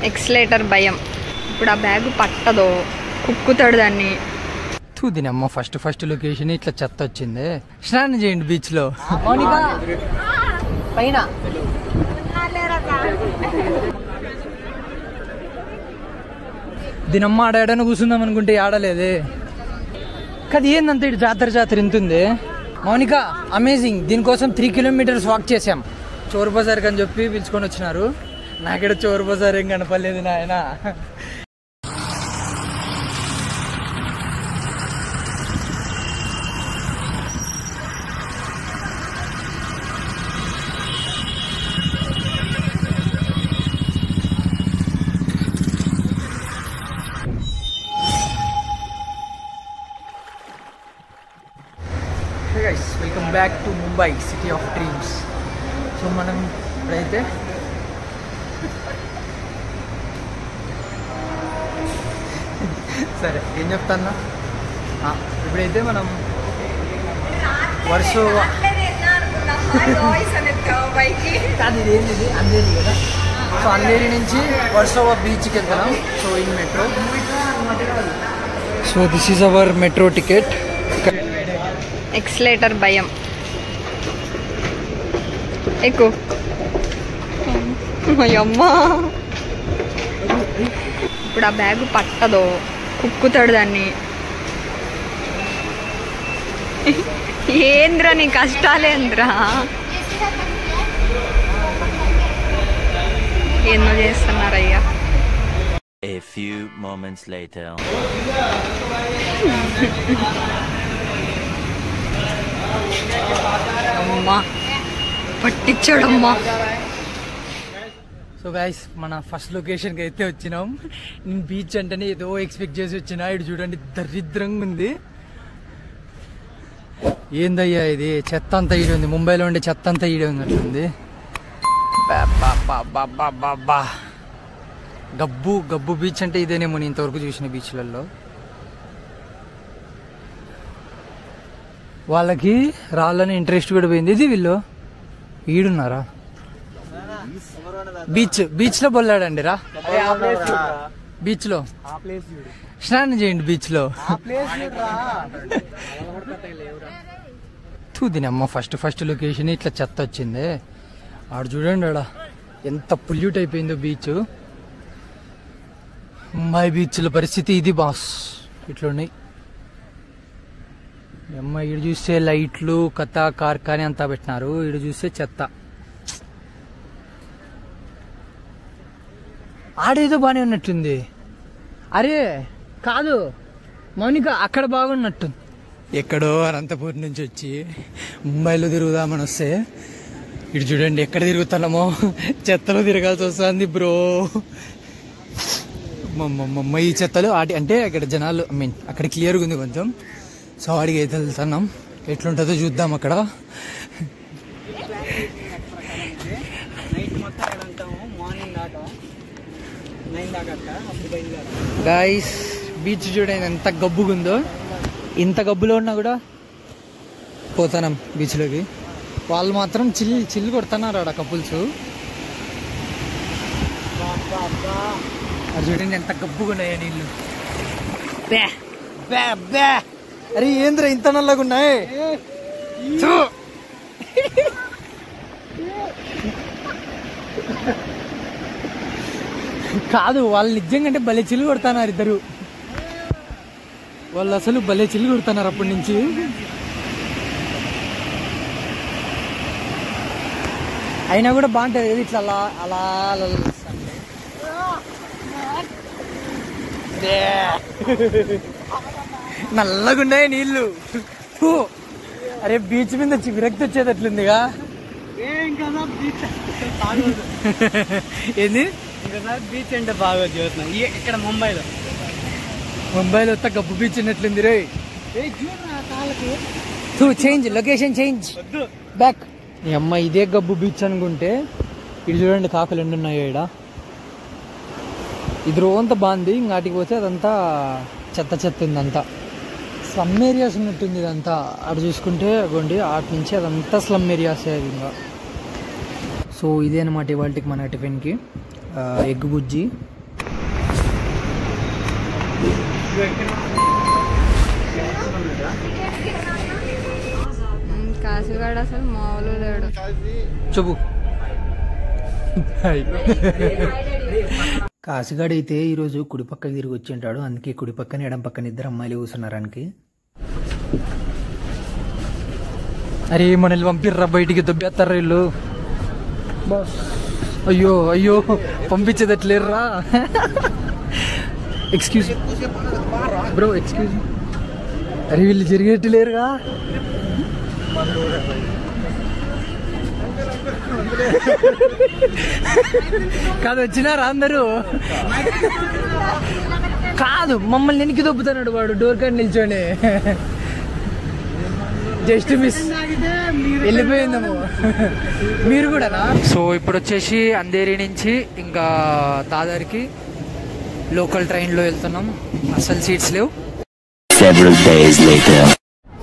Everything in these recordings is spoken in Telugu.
ఎక్స్లేటర్ భయం. ఇప్పుడు ఆ బ్యాగ్ పట్టదో, కుక్కుతాడు దాన్ని. దీనమ్మ ఫస్ట్ లొకేషన్ ఇట్లా చెత్త వచ్చింది. స్నానం చేయండి బీచ్ లో. పైన దీనమ్మ ఆడాడని కూర్చుందాం అనుకుంటే ఆడలేదే. కాదు ఏందంత ఇటు జాతర ఇంత ఉంది. మౌనిక అమేజింగ్. దీనికోసం 3 కిలోమీటర్స్ వాక్ చేసాం. చోర్ బజార్ అని చెప్పి పిలుచుకొని వచ్చినారు. నాకిడ చోర్ బజార్ ఏం కనపడలేదు నాయన. Welcome back to Mumbai, city of dreams. So మనం ఇప్పుడైతే సరే ఏం చెప్తాన్నా, ఇప్పుడైతే మనం వర్సోవా కాదు ఇదేంటి అంధేరి కదా. సో అంధేరి నుంచి వర్సోవా బీచ్కి వెళ్తున్నాం. So in metro. So this is our metro ticket. Escalator భయం. ఎక్కు అమ్మా. ఇప్పుడు ఆ బ్యాగ్ పట్టదో, కుక్కుతాడు దాన్ని. ఏంద్రా నీ కష్టాలేంద్రా, ఎన్నో చేస్తున్నారయ్యా. A few moments later. అమ్మా పట్టించాడమ్మా. సో గైస్ మన ఫస్ట్ లొకేషన్కి అయితే వచ్చినాం. నేను బీచ్ అంటేనే ఏదో ఎక్స్పెక్ట్ చేసి వచ్చినా. ఇటు చూడండి దరిద్రంగా ఉంది. ఏందయ్యా ఇది, చెత్త అంతా ఈడే ఉంది. ముంబైలో ఉండే చెత్త అంతా ఈడే ఉన్నట్లుంది. గబ్బు బీచ్ అంటే ఇదేనేమో నేను ఇంతవరకు చూసిన బీచ్లలో. వాళ్ళకి రాళ్ళని ఇంట్రెస్ట్ కూడా పోయింది. ఇది వీళ్ళు ఈడున్నారా? బీచ్ లో బొల్లాడండి రా. బీచ్ లో స్నానం చేయండి బీచ్ లో. దీనమ్మ ఫస్ట్ లొకేషన్ ఇట్లా చెత్త వచ్చింది. ఆడ చూడండి ఆడ ఎంత పొల్యూట్ అయిపోయిందో బీచ్. ముంబై బీచ్ల పరిస్థితి ఇది బాస్. ఇట్లున్నాయి. అమ్మ ఇటు చూస్తే లైట్లు కథ కార్ఖానే అంతా పెట్టినారు. ఇటు చూస్తే చెత్త. ఆడేదో బాగానే ఉన్నట్టుంది. అరే కాదు మౌనిక, అక్కడ బాగున్నట్టుంది. ఎక్కడో అనంతపూర్ నుంచి వచ్చి ముంబైలో తిరుగుదామని వస్తే ఇటు చూడండి ఎక్కడ తిరుగుతున్నామో చెత్తలో తిరగాల్సి వస్తుంది బ్రో. ఈ చెత్తలు అంటే అక్కడ జనాలు అక్కడ క్లియర్గా ఉంది కొంచెం. సో వాడికి అయితే వెళ్తున్నాం. ఎట్లుంటుందో చూద్దాం అక్కడ. గైస్ బీచ్ చూడండి ఎంత గబ్బుగుందో. ఇంత గబ్బులో ఉన్నా కూడా పోతాం బీచ్లోకి. వాళ్ళు మాత్రం చిల్లు కొడుతున్నారు ఆడ కపుల్స్. అది చూడండి ఎంత గబ్బుగా ఉన్నాయో నీళ్ళు. అరే ఏంద్ర ఇంత నల్లగా ఉన్నాయి. కాదు వాళ్ళు నిజంగా అంటే భలే చిల్లు కొడుతున్నారు ఇద్దరు. వాళ్ళు అసలు భలే చిల్లు కొడుతున్నారు అప్పటి నుంచి. అయినా కూడా బాగుంటుంది ఇట్లా అలా అలా నల్లగా ఉన్నాయి నీళ్ళు. అరే బీచ్ మీద విరక్తి వచ్చేటట్లుందిగా. ఏంది బీచ్ అంటే బాగా చూస్తున్నాం ఇక్కడ ముంబైలో గబ్బు బీచ్ ఉన్నట్లుంది రే. Change location change back. ఈ అమ్మ ఇదే గబ్బు బీచ్ అనుకుంటే ఇది చూడండి కాకులు ఎన్ని ఉన్నాయో ఇక్కడ. ఇది రోంత బాగుంది. ఇంకాటికి పోతే అదంతా చెత్త ఉందంతా. స్లమ్ ఏరియాస్ ఉన్నట్టుంది ఇదంతా. అటు చూసుకుంటే అగోండి అటు నుంచి అదంతా స్లమ్ ఏరియాస్ ఇంకా. సో ఇదే అనమాట ఇవాళకి మన టిఫిన్కి. ఎగ్ బుజ్జి, కాసుగాడు అసలు మామూలు లేడు. చెప్పు. కాసుగాడు అయితే ఈరోజు కుడి పక్కకి తిరిగి వచ్చి ఉంటాడు, అందుకే కుడి పక్కన ఎడం పక్కన ఇద్దరు అమ్మాయిలు కూర్చున్నారానికి. అరే మనల్ని పంపిర్రా బయటికి, దొబ్బేస్తారా వీళ్ళు. అయ్యో అయ్యో పంపించేదట్లేర్రా. Excuse bro, excuse. అరే వీళ్ళు జరిగేట్లేరుగా. కాదు వచ్చినారా అందరూ? కాదు మమ్మల్ని వెనక్కి దొబ్బుతున్నాడు వాడు డోర్ కాడ నిల్చోని. జస్ట్ మిస్ వెళ్ళిపోయిందేమో. మీరు కూడానా? సో ఇప్పుడు వచ్చేసి అంధేరి నుంచి ఇంకా దాదర్కి లోకల్ ట్రైన్లో వెళ్తున్నాం. అసలు సీట్స్ లేవు.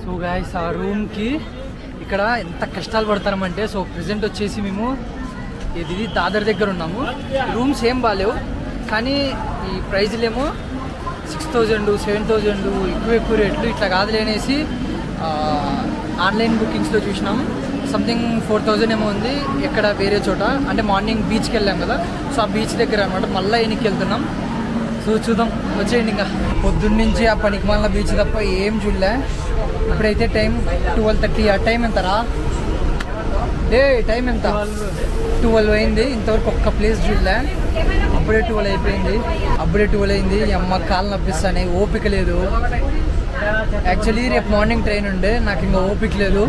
సో గాయ్స్ ఆ రూమ్కి ఇక్కడ ఎంత కష్టాలు పడతామంటే, సో ప్రెజెంట్ వచ్చేసి మేము ఇది దాదర్ దగ్గర ఉన్నాము. రూమ్స్ ఏం బాగాలేవు, కానీ ఈ ప్రైజ్లేమో 6,000 7,000 ఎక్కువ రేట్లు. ఇట్లా కాదులే అనేసి ఆన్లైన్ బుకింగ్స్లో చూసినాం. సంథింగ్ 4,000 ఏమో ఉంది ఎక్కడ వేరే చోట. అంటే మార్నింగ్ బీచ్కి వెళ్ళాం కదా, సో ఆ బీచ్ దగ్గర అనమాట. మళ్ళీ ఎన్నికి వెళ్తున్నాం. సో చూద్దాం, వచ్చేయండి. ఇంకా పొద్దున్నుంచి ఆ పనికి మళ్ళీ బీచ్ తప్ప ఏం చూడలే. ఇప్పుడైతే టైం 12:30. ఆ టైం ఎంతరా? టైం ఎంత? 12 అయింది. ఇంతవరకు ఒక్క ప్లేస్ చూడలే. అప్పుడే 12 అయిపోయింది. అప్పుడే 12 అయింది. అమ్మ కాళ్ళు నొప్పిస్తానే, ఓపిక లేదు. యాక్చువల్లీ రేపు మార్నింగ్ ట్రైన్ ఉండే, నాకు ఇంకా ఓపిక లేదు.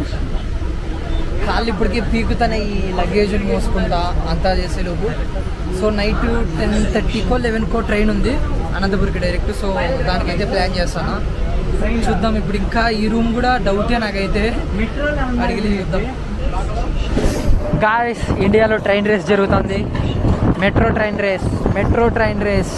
కాళ్ళు ఇప్పటికీ పీకుతానే ఈ లగేజ్ని మోసుకుంటా అంతా చేసేలోపు. సో నైట్ 10:30కో 11కో ట్రైన్ ఉంది అనంతపురికి డైరెక్ట్. సో దానికైతే ప్లాన్ చేస్తాను. చూద్దాం. ఇప్పుడు ఇంకా ఈ రూమ్ కూడా డౌటే నాకైతే, అడిగి చూద్దాం. గాయ్స్ ఇండియాలో ట్రైన్ రేస్ జరుగుతుంది. Metro train race.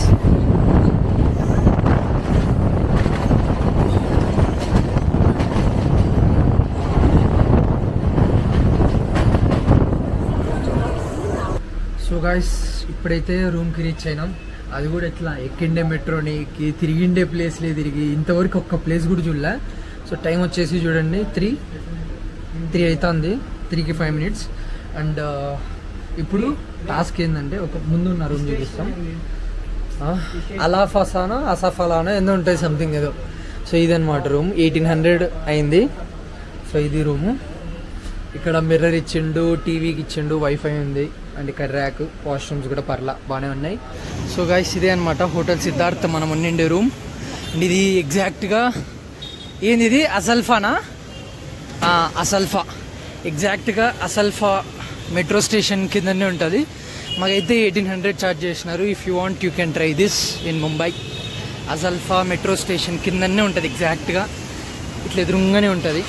So guys ఇప్పుడైతే రూమ్కి రీచ్ అయినాం. అది కూడా ఎట్లా ఎక్కిండే మెట్రోని ఎక్కి తిరిగిండే ప్లేస్లే తిరిగి ఇంతవరకు ఒక్క ప్లేస్ కూడా చూడలే. సో టైం వచ్చేసి చూడండి 3 అవుతుంది. 3కి 5 minutes. అండ్ ఇప్పుడు టాస్క్ ఏంటంటే, ఒక ముందున్న రూమ్ చూపిస్తాం. అసాఫాలానో ఏందో ఉంటుంది సంథింగ్ ఏదో. సో ఇదన్నమాట రూమ్. 1800 అయింది. సో ఇది రూము. ఇక్కడ మిర్రర్ ఇచ్చిండు, టీవీకి ఇచ్చిండు, వైఫై ఉంది, అండ్ ఇక్కడ ర్యాక్, వాష్రూమ్స్ కూడా బాగానే ఉన్నాయి. సో గాయ్స్ ఇదే అనమాట హోటల్ సిద్ధార్థ్ మనం ఉండే రూమ్. అండ్ ఇది ఎగ్జాక్ట్గా ఏంది, ఇది అసల్ఫానా? అసల్ఫా. ఎగ్జాక్ట్గా అసల్ఫా మెట్రో స్టేషన్ కిందనే ఉంటుంది. మాకైతే 1800 ఛార్జ్ చేసినారు. If you want you can try this in Mumbai. Asalpha metro station కిందనే ఉంటుంది, ఎగ్జాక్ట్గా ఇట్లా ఎదురుగానే ఉంటుంది.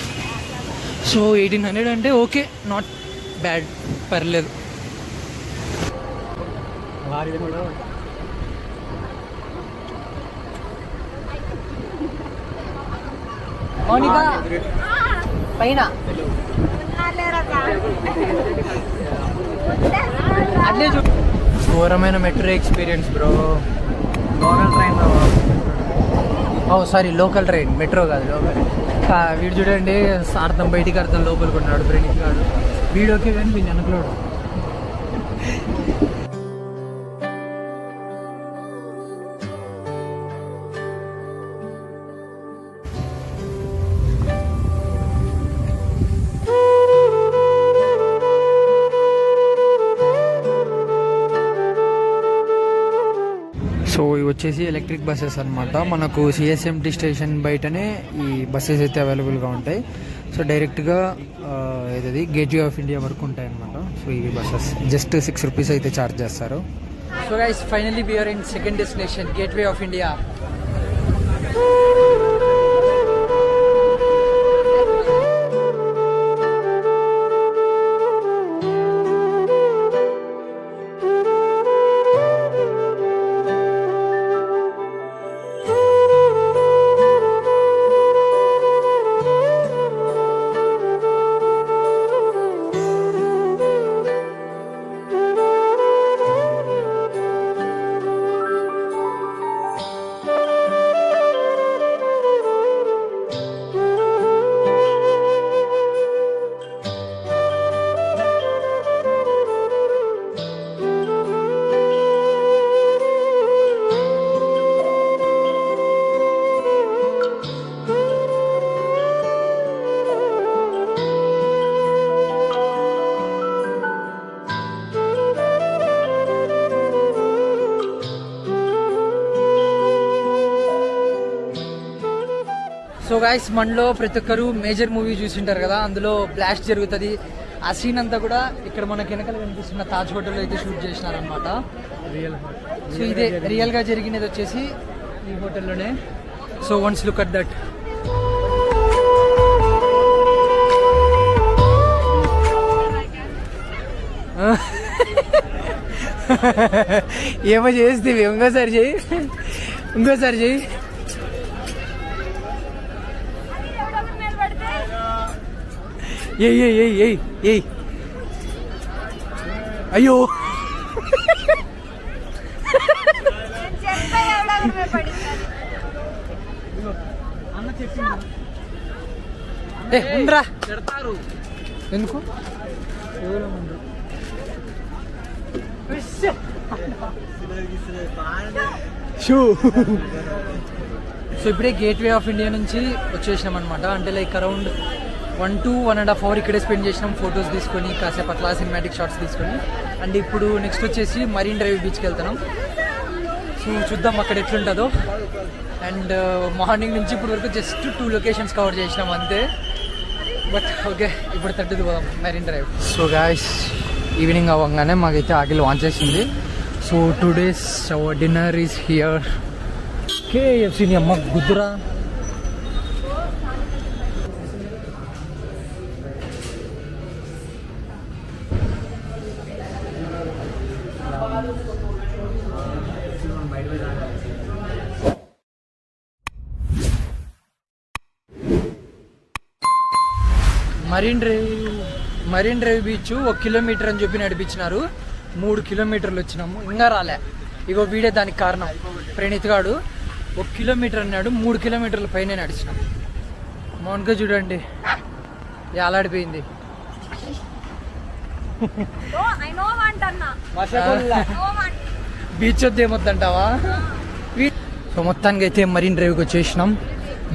సో 1800 అంటే ఓకే, నాట్ బ్యాడ్, పర్లేదు. పైన ఘోరమైన metro experience bro. Local train, sorry local train, metro కాదు లోకల్. వీడు చూడండి అర్థం బయటికి అర్థం లోపలికి ఉన్నాడు. ప్రణీత్ గాడు వీడియోకి కానీ వీడిని అనుకున్నాడు. సో ఇవి వచ్చేసి ఎలక్ట్రిక్ బస్సెస్ అనమాట. మనకు సిఎస్ఎంటీ స్టేషన్ బయటనే ఈ బస్సెస్ అయితే అవైలబుల్గా ఉంటాయి. సో డైరెక్ట్గా ఏదది గేట్వే ఆఫ్ ఇండియా వరకు ఉంటాయి అనమాట. సో ఇవి బస్సెస్ జస్ట్ 6 రూపీస్ అయితే ఛార్జ్ చేస్తారు. So guys finally we are in second destination, gateway of India. So guys మనలో ప్రతి ఒక్కరు మేజర్ మూవీ చూసింటారు కదా, అందులో బ్లాస్ట్ జరుగుతుంది. ఆ సీన్ అంతా కూడా ఇక్కడ మనకి వెనకాల కనిపిస్తున్న తాజ్ హోటల్లో అయితే షూట్ చేసినారనమాట. సో ఇదే రియల్ గా జరిగినది వచ్చేసి ఈ హోటల్లోనే. So once look at that. ఏమో చేస్తేవి, ఇంకోసారి చెయ్యి, ఇంకోసారి చెయ్యి. ఏయ్ అయ్యో ఉండరా పెడతారు ఎందుకు? సో ఇప్పుడే గేట్వే ఆఫ్ ఇండియా నుంచి వచ్చేసినాం అనమాట. అంటే లైక్ అరౌండ్ 1 to 1.5 hours ఇక్కడే స్పెండ్ చేసినాం, ఫొటోస్ తీసుకొని కాసేపు అట్లా సినిమాటిక్ షాట్స్ తీసుకొని. అండ్ ఇప్పుడు నెక్స్ట్ వచ్చేసి మరీన్ డ్రైవ్ బీచ్కి వెళ్తున్నాం. సో చూద్దాం అక్కడ ఎట్లుంటుందో. అండ్ మార్నింగ్ నుంచి ఇప్పుడు వరకు జస్ట్ 2 locations కవర్ చేసినాం అంతే. బట్ ఓకే, ఇప్పుడు తట్టుది పోదాం Marine Drive. So guys evening అవ్వగానే మాకైతే ఆకలి వాంచేసింది. So today's our dinner is here. కేఎఫ్సీని అమ్మ గుద్దురా. మరీన్ డ్రైవ్ బీచ్ 1 kilometer అని చెప్పి నడిపించినారు. 3 kilometers వచ్చినాము, ఇంకా రాలే. ఇగో వీడే దానికి కారణం. ప్రణీత్ గాడు 1 kilometer అన్నాడు, 3 kilometers పైన నడిచినాం. మౌన్గా చూడండి ఏలాడిపోయింది. బీచ్ వద్ద ఏమొద్దంటావా? సో మొత్తానికి అయితే మరీన్ డ్రైవ్కి వచ్చేసినాం.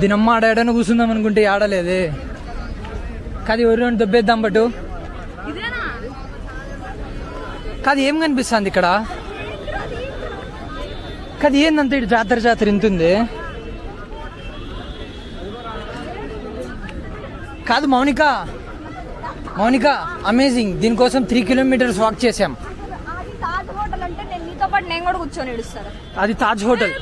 దీనమ్మ ఆడాడని కూర్చుందాం అనుకుంటే ఆడలేదే. కాదు ఎవరిని దొబ్బేద్దాం బట్టు. కాదు ఏం కనిపిస్తుంది ఇక్కడ? కాదు ఏందంత ఇటు జాతర ఇంతుంది. కాదు మౌనిక అమేజింగ్. దీనికోసం 3 kilometers వాక్ చేసాం. అది తాజ్ హోటల్.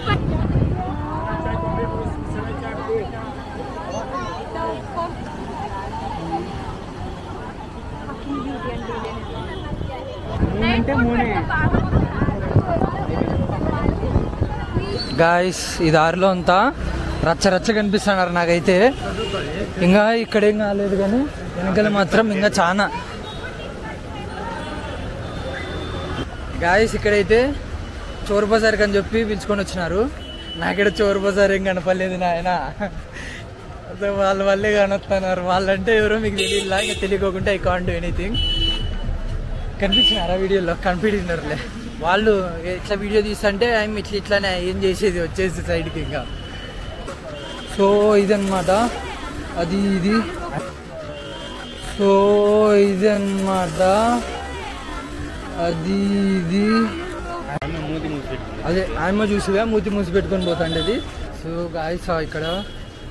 గాయస్ ఈ దారిలో అంతా రచ్చ కనిపిస్తున్నారు నాకైతే. ఇంకా ఇక్కడేం కాలేదు కానీ వెనకాల మాత్రం ఇంకా చాలా. గాయస్ ఇక్కడైతే చోర్ బజార్ అని చెప్పి పిలుచుకొని వచ్చినారు. నాకిక్కడ చోర్ బజార్ ఏం కనపడలేదు నాయన. వాళ్ళ వాళ్ళే కనొస్తున్నారు. వాళ్ళంటే ఎవరో మీకు తెలియలా, ఇంకా తెలియకోకుండా ఐ కాంట్ డూ ఎనీథింగ్. కనిపించినారా వీడియోలో? కనిపించినారులే. వాళ్ళు ఇట్లా వీడియో తీస్తుంటే ఆయన ఇట్లానే ఏం చేసేది వచ్చేసి సైడ్కి ఇంకా. సో ఇదన్నమాట అది ఇది. సో ఇదన్నమాట అది ఇది. అదే ఆయమ్మ చూసిగా మూతి మూసి పెట్టుకొని పోతాండేది. సో గాయస్ ఇక్కడ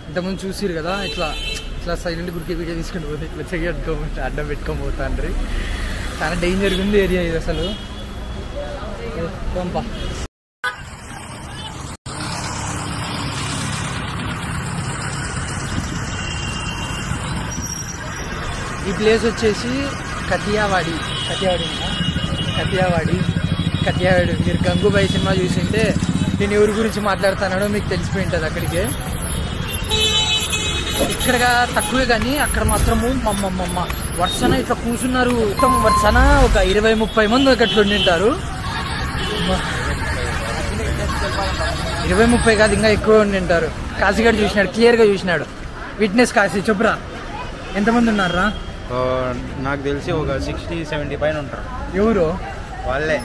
ఇంతకుముందు చూసిరు కదా, ఇట్లా సైలెంట్ గుడికి వీడియో తీసుకొని పోతే ఇట్లా చెయ్యి అడ్డం పెట్టుకొని పోతాండ్రి. చాలా డేంజర్గా ఉంది ఏరియా ఇది అసలు. పంప ఈ ప్లేస్ వచ్చేసి కతియావాడి. మీరు గంగూబాయి సినిమా చూసింటే నేను ఎవరి గురించి మాట్లాడుతున్నాడో మీకు తెలిసిపోయి ఉంటుంది. అక్కడికే ఇక్కడ తక్కువే కానీ అక్కడ మాత్రము మమ్మమ్మ వర్షన ఇట్లా కూర్చున్నారు. మొత్తం వర్షన ఒక 20-30 మంది అట్లా ఉండింటారు. 20-30 కాదు, ఇంకా ఎక్కువ ఉండింటారు. కాశీగాడు చూసినాడు, క్లియర్గా చూసినాడు. విట్నెస్ కాశీ, చెప్పురా ఎంతమంది ఉన్నారా? నాకు తెలిసి ఒక 60-70 పైన ఉంటారు. ఎవరు? వాళ్ళే.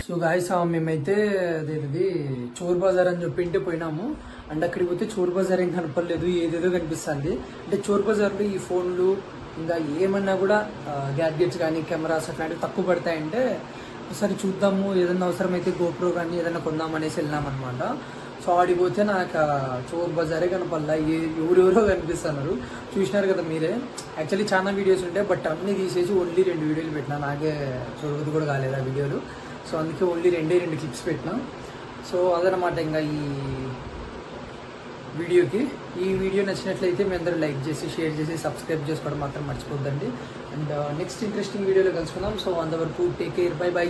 సో గాయస్ మేమైతే అదేది చోర్ బజార్ అని చెప్పి ఇంటే పోయినాము. అండ్ అక్కడికి పోతే చోర్ బజార్ ఏం కనపడలేదు, ఏదేదో కనిపిస్తుంది. అంటే చోర్ బజార్లో ఈ ఫోన్లు ఇంకా ఏమన్నా కూడా గ్యాడ్జెట్స్ కానీ కెమెరాస్ అట్లాంటివి తక్కువ పడతాయంటే ఒకసారి చూద్దాము, ఏదన్నా అవసరమైతే గోప్రో కానీ ఏదన్నా కొందాం అనేసి వెళ్ళినాం అనమాట. సో ఆడిపోతే నాకు చోర్ బజారే కనపల్లా, ఎవరెవరో కనిపిస్తున్నారు. చూసినారు కదా మీరే. యాక్చువల్లీ చాలా వీడియోస్ ఉంటాయి, బట్ అన్నీ తీసేసి ఓన్లీ 2 వీడియోలు పెట్టినా. నాకే చూడబుద్ధి కూడా కాలేదు ఆ వీడియోలు. సో అందుకే ఓన్లీ 2 క్లిప్స్ పెట్టినా. సో అదనమాట ఇంకా ఈ వీడియోకి. ఈ వీడియో నచ్చినట్లయితే మీ అందరూ లైక్ చేసి, షేర్ చేసి, సబ్స్క్రైబ్ చేసుకోవడం మాత్రం మర్చిపోద్దండి. అండ్ నెక్స్ట్ ఇంట్రెస్టింగ్ వీడియోలో కలుసుకుందాం. సో అంతవరకు టేక్ కేర్, బై బై.